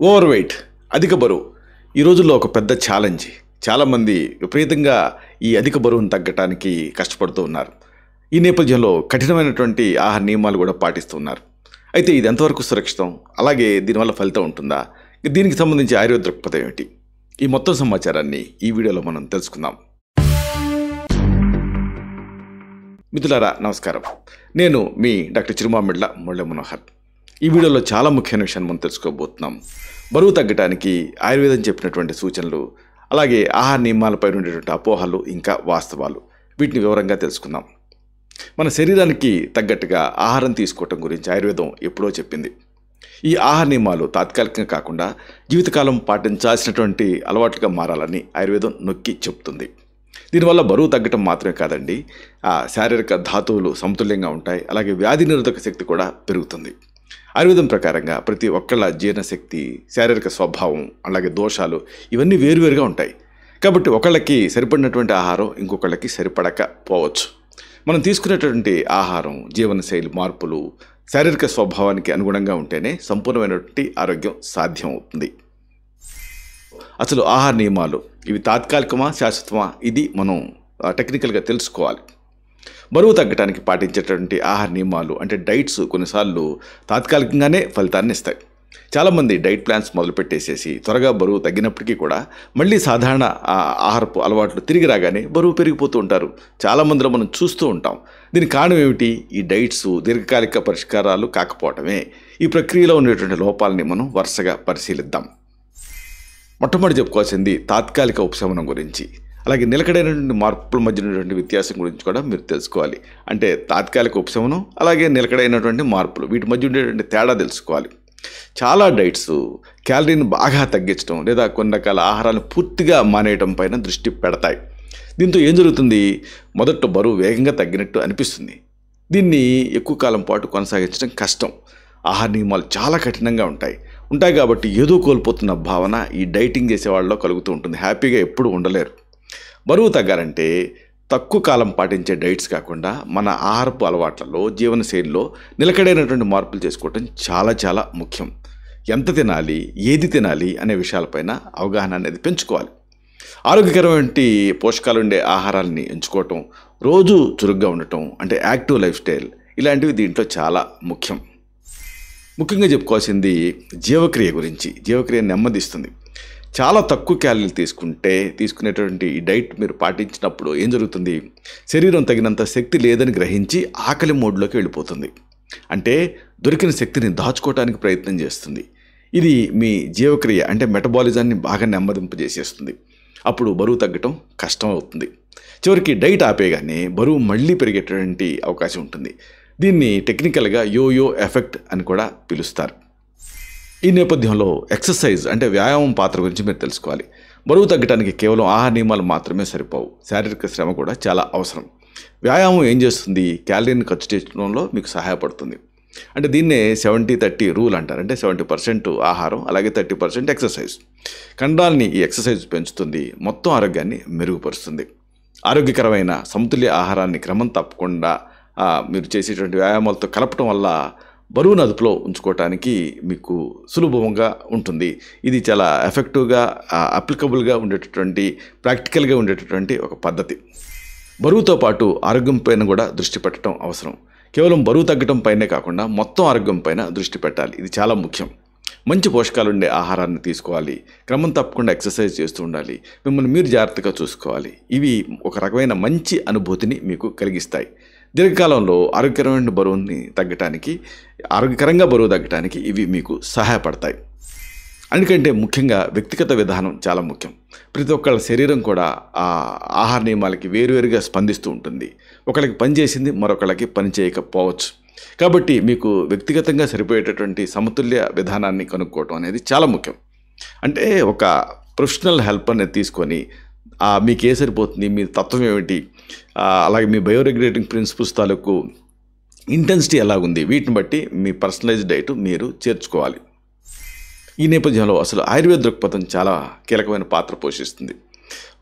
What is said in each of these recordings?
Over weight, అధిక బరువు ఈ రోజుల్లో ఒక పెద్ద ఛాలెంజ్. చాలామంది విపరీతంగా ఈ అధిక బరువును తగ్గటానికి కష్టపడుతూ ఉన్నారు. ఈ నేపథ్యంలో కఠినమైనటువంటి ఆహార నియమాలు కూడా పాటిస్తూ ఉన్నారు. అయితే ఇది ఎంతవరకు సురక్షితం, అలాగే దీనివల్ల ఫలితం ఉంటుందా, దీనికి సంబంధించి ఆయుర్వేద దృక్పథం ఏమిటి, ఈ మొత్తం సమాచారాన్ని ఈ వీడియోలో మనం తెలుసుకుందాం. మిత్రులారా నమస్కారం, నేను మీ డాక్టర్ చిరుమామిళ్ళ మురళీ మనోహర్. ఈ వీడియోలో చాలా ముఖ్యమైన విషయాన్ని మనం తెలుసుకోబోతున్నాం. బరువు తగ్గడానికి ఆయుర్వేదం చెప్పినటువంటి సూచనలు, అలాగే ఆహార నియమాలపై ఉండేటువంటి అపోహలు, ఇంకా వాస్తవాలు, వీటిని వివరంగా తెలుసుకుందాం. మన శరీరానికి తగ్గట్టుగా ఆహారం తీసుకోవటం గురించి ఆయుర్వేదం ఎప్పుడో చెప్పింది. ఈ ఆహార నియమాలు తాత్కాలికంగా కాకుండా జీవితకాలం పాటించాల్సినటువంటి అలవాట్లుగా మారాలని ఆయుర్వేదం నొక్కి చెప్తుంది. దీనివల్ల బరువు తగ్గటం మాత్రమే కాదండి, శారీరక ధాతువులు సమతుల్యంగా ఉంటాయి, అలాగే వ్యాధి నిరోధక శక్తి కూడా పెరుగుతుంది. ఆయుర్వేదం ప్రకారంగా ప్రతి ఒక్కళ్ళ జీర్ణశక్తి, శారీరక స్వభావం, అలాగే దోషాలు ఇవన్నీ వేరువేరుగా ఉంటాయి. కాబట్టి ఒకళ్ళకి సరిపడినటువంటి ఆహారం ఇంకొకళ్ళకి సరిపడకపోవచ్చు. మనం తీసుకునేటువంటి ఆహారం, జీవనశైలి మార్పులు, శారీరక స్వభావానికి అనుగుణంగా ఉంటేనే సంపూర్ణమైనటువంటి ఆరోగ్యం సాధ్యం అవుతుంది. అసలు ఆహార నియమాలు ఇవి తాత్కాలికమా, శాశ్వతమా, ఇది మనం టెక్నికల్గా తెలుసుకోవాలి. బరువు తగ్గడానికి పాటించేటువంటి ఆహార నియమాలు అంటే డైట్స్ కొన్నిసార్లు తాత్కాలికంగానే ఫలితాన్ని ఇస్తాయి. చాలామంది డైట్ ప్లాన్స్ మొదలుపెట్టేసేసి త్వరగా బరువు తగ్గినప్పటికీ కూడా మళ్ళీ సాధారణ ఆహారపు అలవాట్లు తిరిగి రాగానే బరువు పెరిగిపోతూ ఉంటారు. చాలామందిలో మనం చూస్తూ ఉంటాం. దీనికి కారణం ఏమిటి? ఈ డైట్స్ దీర్ఘకాలిక పరిష్కారాలు కాకపోవటమే. ఈ ప్రక్రియలో ఉండేటువంటి లోపాలని మనం వరుసగా పరిశీలిద్దాం. మొట్టమొదటి చెప్పుకోవాల్సింది తాత్కాలిక ఉపశమనం గురించి, అలాగే నిలకడైనటువంటి మార్పుల మధ్య ఉన్నటువంటి వ్యత్యాసం గురించి కూడా మీరు తెలుసుకోవాలి. అంటే తాత్కాలిక ఉపశమనం, అలాగే నిలకడైనటువంటి మార్పులు, వీటి మధ్య ఉండేటువంటి తేడా తెలుసుకోవాలి. చాలా డైట్స్ క్యాలరీని బాగా తగ్గించడం లేదా కొన్ని రకాల ఆహారాలను పూర్తిగా మానేయడం పైన దృష్టి పెడతాయి. దీంతో ఏం జరుగుతుంది? మొదట బరువు వేగంగా తగ్గినట్టు అనిపిస్తుంది. దీన్ని ఎక్కువ కాలం పాటు కొనసాగించడం కష్టం. ఆహార నియమాలు చాలా కఠినంగా ఉంటాయి కాబట్టి ఏదో కోల్పోతున్న భావన ఈ డైటింగ్ చేసే వాళ్ళలో కలుగుతూ ఉంటుంది. హ్యాపీగా ఎప్పుడు ఉండలేరు. బరువు తగ్గాలంటే తక్కువ కాలం పాటించే డైట్స్ కాకుండా మన ఆహారపు అలవాట్లలో, జీవనశైలిలో నిలకడైనటువంటి మార్పులు చేసుకోవటం చాలా చాలా ముఖ్యం. ఎంత తినాలి, ఏది తినాలి అనే విషయాలపైన అవగాహన అనేది పెంచుకోవాలి. ఆరోగ్యకరమైన పోషకాలు ఉండే ఆహారాన్ని ఎంచుకోవటం, రోజు చురుగ్గా ఉండటం అంటే యాక్టివ్ లైఫ్ స్టైల్, ఇలాంటివి దీంట్లో చాలా ముఖ్యం. ముఖ్యంగా చెప్పుకోవాల్సింది జీవక్రియ గురించి. జీవక్రియ నెమ్మదిస్తుంది. చాలా తక్కువ క్యాలరీలు తీసుకునేటువంటి ఈ డైట్ మీరు పాటించినప్పుడు ఏం జరుగుతుంది? శరీరం తగినంత శక్తి లేదని గ్రహించి ఆకలి మోడ్లోకి వెళ్ళిపోతుంది. అంటే దొరికిన శక్తిని దాచుకోవడానికి ప్రయత్నం చేస్తుంది. ఇది మీ జీవక్రియ అంటే మెటబాలిజాన్ని బాగా నెమ్మదింపజేసేస్తుంది. అప్పుడు బరువు తగ్గటం కష్టం అవుతుంది. చివరికి డైట్ ఆపేగానే బరువు మళ్ళీ పెరిగేటువంటి అవకాశం ఉంటుంది. దీన్ని టెక్నికల్గా యోయో ఎఫెక్ట్ అని కూడా పిలుస్తారు. ఈ నేపథ్యంలో ఎక్సర్సైజ్ అంటే వ్యాయామం పాత్ర గురించి మీరు తెలుసుకోవాలి. బరువు తగ్గడానికి కేవలం ఆహార నియమాలు మాత్రమే సరిపోవు, శారీరక శ్రమ కూడా చాలా అవసరం. వ్యాయామం ఏం చేస్తుంది? క్యాలరీని ఖర్చు చేయడంలో మీకు సహాయపడుతుంది. అంటే దీన్నే 70-30 రూల్ అంటారు. అంటే 70% ఆహారం, అలాగే 30% ఎక్సర్సైజ్. కండరాల్ని ఈ ఎక్సర్సైజ్ పెంచుతుంది, మొత్తం ఆరోగ్యాన్ని మెరుగుపరుస్తుంది. ఆరోగ్యకరమైన సమతుల్య ఆహారాన్ని క్రమం తప్పకుండా మీరు చేసేటువంటి వ్యాయామాలతో కలపటం వల్ల బరువును అదుపులో ఉంచుకోవటానికి మీకు సులభంగా ఉంటుంది. ఇది చాలా ఎఫెక్టివ్గా, అప్లికబుల్గా ఉండేటటువంటి, ప్రాక్టికల్గా ఉండేటటువంటి ఒక పద్ధతి. బరువుతో పాటు ఆరోగ్యం పైన కూడా దృష్టి పెట్టడం అవసరం. కేవలం బరువు తగ్గడం పైనే కాకుండా మొత్తం ఆరోగ్యం పైన దృష్టి పెట్టాలి. ఇది చాలా ముఖ్యం. మంచి పోషకాలు ఉండే ఆహారాన్ని తీసుకోవాలి, క్రమం తప్పకుండా ఎక్సర్సైజ్ చేస్తూ ఉండాలి, మిమ్మల్ని మీరు జాగ్రత్తగా చూసుకోవాలి. ఇవి ఒక రకమైన మంచి అనుభూతిని మీకు కలిగిస్తాయి. దీర్ఘకాలంలో ఆరోగ్యకరమైన ఆరోగ్యకరంగా బరువు తగ్గడానికి ఇవి మీకు సహాయపడతాయి. అందుకంటే ముఖ్యంగా వ్యక్తిగత విధానం చాలా ముఖ్యం. ప్రతి ఒక్కళ్ళ శరీరం కూడా ఆ ఆహార నియమాలకి వేరువేరుగా స్పందిస్తూ ఉంటుంది. ఒకళ్ళకి పని చేసింది మరొకళ్ళకి పని చేయకపోవచ్చు. కాబట్టి మీకు వ్యక్తిగతంగా సరిపోయేటటువంటి సమతుల్య విధానాన్ని కనుక్కోవటం అనేది చాలా ముఖ్యం. అంటే ఒక ప్రొఫెషనల్ హెల్ప్ అనేది తీసుకొని మీకు ఏ సరిపోతుంది, మీ తత్వం ఏమిటి, అలాగే మీ బయోరెగ్యులేటింగ్ ప్రిన్సిపల్స్ తాలూకు ఇంటెన్సిటీ ఎలాగుంది, వీటిని బట్టి మీ పర్సనలైజ్డ్ డైట్ మీరు చేర్చుకోవాలి. ఈ నేపథ్యంలో అసలు ఆయుర్వేద దృక్పథం చాలా కీలకమైన పాత్ర పోషిస్తుంది.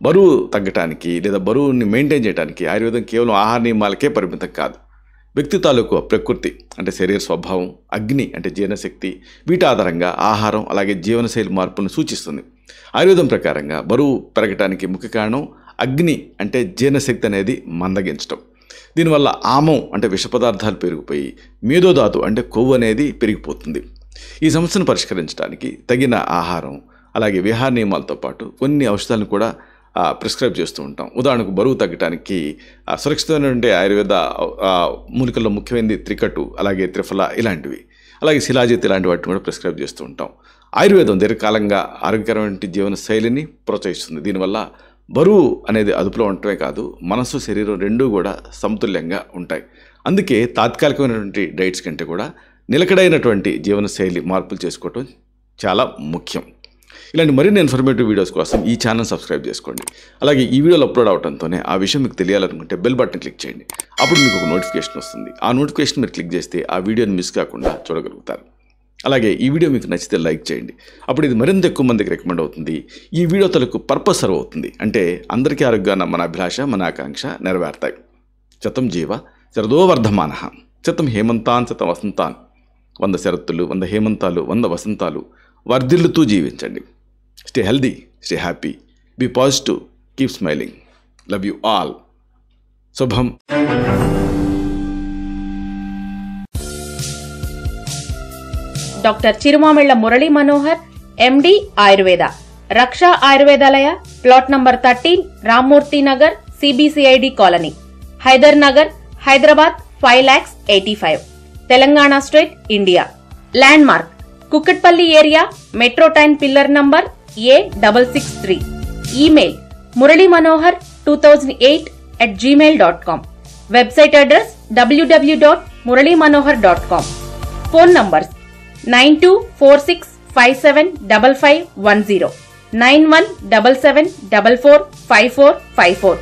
బరువు తగ్గటానికి లేదా బరువుని మెయింటైన్ చేయడానికి ఆయుర్వేదం కేవలం ఆహార నియమాలకే పరిమితం కాదు. వ్యక్తి తాలూకు ప్రకృతి అంటే శరీర స్వభావం, అగ్ని అంటే జీర్ణశక్తి, వీటి ఆధారంగా ఆహారం అలాగే జీవనశైలి మార్పులను సూచిస్తుంది. ఆయుర్వేదం ప్రకారంగా బరువు పెరగటానికి ముఖ్య కారణం అగ్ని అంటే జీర్ణశక్తి అనేది మందగించడం. దీనివల్ల ఆమం అంటే విష పదార్థాలు పెరిగిపోయి మేధోధాతు అంటే కొవ్వు అనేది పెరిగిపోతుంది. ఈ సమస్యను పరిష్కరించడానికి తగిన ఆహారం అలాగే విహార నియమాలతో పాటు కొన్ని ఔషధాలను కూడా ప్రిస్క్రైబ్ చేస్తూ ఉంటాం. ఉదాహరణకు బరువు తగ్గడానికి సురక్షితమైనటువంటి ఆయుర్వేద మూలికల్లో ముఖ్యమైనది త్రికటు, అలాగే త్రిఫల ఇలాంటివి, అలాగే శిలాజిత్ ఇలాంటి వాటిని కూడా ప్రిస్క్రైబ్ చేస్తూ ఉంటాం. ఆయుర్వేదం దీర్ఘకాలంగా ఆరోగ్యకరమైన జీవన శైలిని ప్రోత్సహిస్తుంది. దీనివల్ల బరువు అనేది అదుపులో ఉండటమే కాదు, మనసు శరీరం రెండూ కూడా సమతుల్యంగా ఉంటాయి. అందుకే తాత్కాలికమైనటువంటి డైట్స్ కంటే కూడా నిలకడైనటువంటి జీవనశైలి మార్పులు చేసుకోవటం చాలా ముఖ్యం. ఇలాంటి మరిన్ని ఇన్ఫర్మేటివ్ వీడియోస్ కోసం ఈ ఛానల్ సబ్స్క్రైబ్ చేసుకోండి. అలాగే ఈ వీడియోలు అప్లోడ్ అవడంతోనే ఆ విషయం మీకు తెలియాలనుకుంటే బెల్ బటన్ క్లిక్ చేయండి. అప్పుడు మీకు ఒక నోటిఫికేషన్ వస్తుంది. ఆ నోటిఫికేషన్ మీరు క్లిక్ చేస్తే ఆ వీడియోని మిస్ కాకుండా చూడగలుగుతారు. అలాగే ఈ వీడియో మీకు నచ్చితే లైక్ చేయండి. అప్పుడు ఇది మరింత ఎక్కువ మందికి రికమెండ్ అవుతుంది. ఈ వీడియో తలకు పర్పస్ సర్వ్ అవుతుంది. అంటే అందరికీ ఆరోగ్యాన్ని మన అభిలాష, మన ఆకాంక్ష నెరవేరుతాయి. శతం జీవ శరదో వర్ధమానః, శతం హేమంతాన్ శతం వసంతాన్. 100 శరత్తులు, 100 హేమంతాలు, 100 వసంతాలు వర్ధిల్లుతూ జీవించండి. Stay healthy, stay happy, be positive, keep smiling. Love you all. శుభం. Doctor Chirumamilla Murali Manohar, MD Ayurveda, Raksha Ayurvedalaya, plot number 13, Rammurthy Nagar, CBCID colony, Hyder Nagar, Hyderabad 5,85,000, Telangana state, India. Landmark Kukatpally area, metro train pillar number A663. Email muralymanohar2008@gmail.com. Website address www.muralymanohar.com. Phone numbers 9246575510, 9177445454.